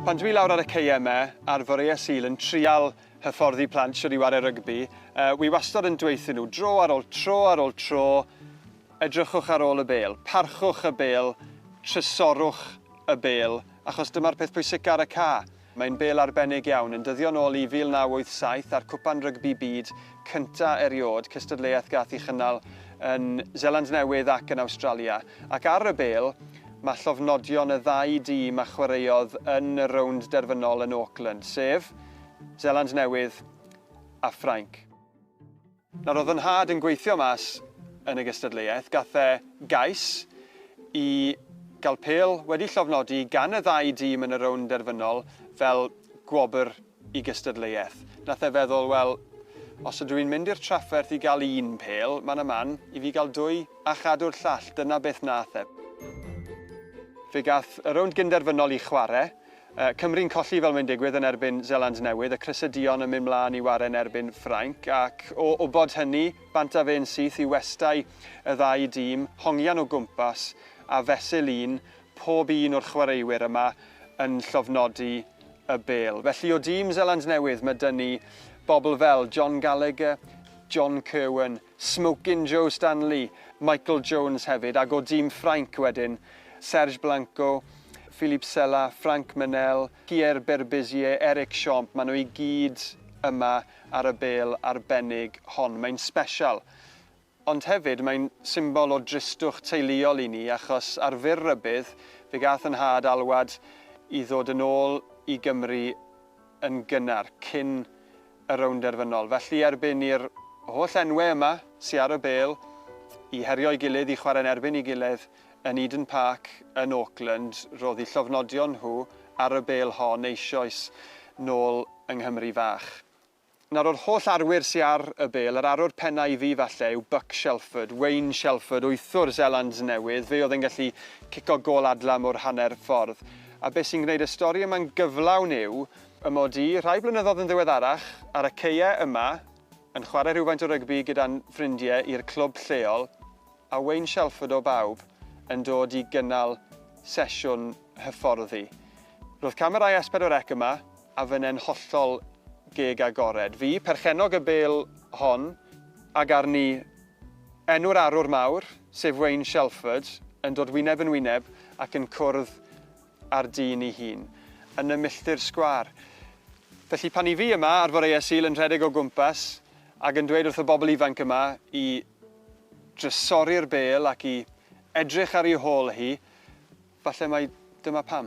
Pan dwi lawr ar y ceie yma, ar Forea Sul yn trial hyfforddi plant siwr i wario rygbi, wi wastad yn dweithio nhw dro ar ôl tro, edrychwch ar ôl y bêl, parchwch y bêl, trysorwch y bêl, achos dyma'r peth pwysig ar y ca. Mae'n bêl arbennig iawn yn dyddio nôl i 1987 a'r Cwpan Rygbi Byd cynta eriod, cystadleuaeth gath ei chynnal yn Seland Newydd ac yn Awstralia. Ac ar y bêl, mae llofnodion y ddau dîm a chwaraeodd yn y rownd derfynol yn Auckland, sef Seland Newydd a Ffrainc. Nawr oedd yn nhad yn gweithio mas yn y gystadleuaeth, gath e gais i gael pêl wedi llofnodi gan y ddau dîm yn y rownd derfynol fel gwobr i gystadleuaeth. Nath e feddwl, wel, os ydw i'n mynd i'r trafferth i gael un pêl, man y man, i fi gael dwy a chadw'r llall, dyna beth nath e. Fe gath y rownd gynderfynol i chwarae. Cymru'n colli fel mae'n digwydd yn erbyn Seland Newydd, y Crysydion yn mynd mlaen i waren erbyn Ffrainc, ac o bod hynny, bant a fe'n syth i westai y ddau dîm, hongian o gwmpas a fesul un, pob un o'r chwaraewyr yma yn llofnodi y bêl. Felly o dîm Seland Newydd mae dyn ni bobl fel John Gallagher, John Kirwan, Smoking Joe Stanley, Michael Jones hefyd, ac o dîm Ffrainc wedyn, Serge Blanco, Philippe Sella, Frank Manel, Pierre Berbizier, Eric Champ, maen nhw i gyd yma ar y bêl arbennig hon. Mae'n special. Ond hefyd mae'n symbol o dristwch teuluol i ni, achos ar fyr rybydd, fe gath yn nhad alwad i ddod yn ôl i Gymru yn gynnar, cyn y rownd derfynol. Felly erbyn i'r holl enwau yma sy'n ar y bêl i herio i gilydd, i chwarae'n erbyn i gilydd, yn Eden Park yn Auckland, roedd eu llofnodion nhw ar y bêl hon eisoes nôl yng Nghymru fach. Nawr, o'r holl arwyr sy'n ar y bêl, yr arwr pennau fi falle yw Buck Shelford, Wayne Shelford, wythwr Seland Newydd. Fe oedd yn gallu cico gol adlam o'r hanner ffordd. A beth sy'n gwneud y stori yma'n gyflawn yw, y mod i, rhai blynyddoedd yn ddiweddarach, ar y ceie yma, yn chwarae rhywfaint o rygbi gyda'n ffrindiau i'r clwb lleol, a Wayne Shelford o bawb yn dod i gynnal sesiwn hyfforddi. Roedd camerau S4C yma a fyne'n hollol geg agored. Fi, perchenog y bêl hon, ag arni enw'r arwr mawr, sef Wayne Shelford, yn dod wyneb yn wyneb ac yn cwrdd ar dyn ei hun, yn y milltir sgwar. Felly pan i fi yma ar Forea Sul yn rhedeg o gwmpas ac yn dweud wrth y bobl ifanc yma i drysori'r bêl ac i edrych ar ei hôl hi, falle mai dyma pam.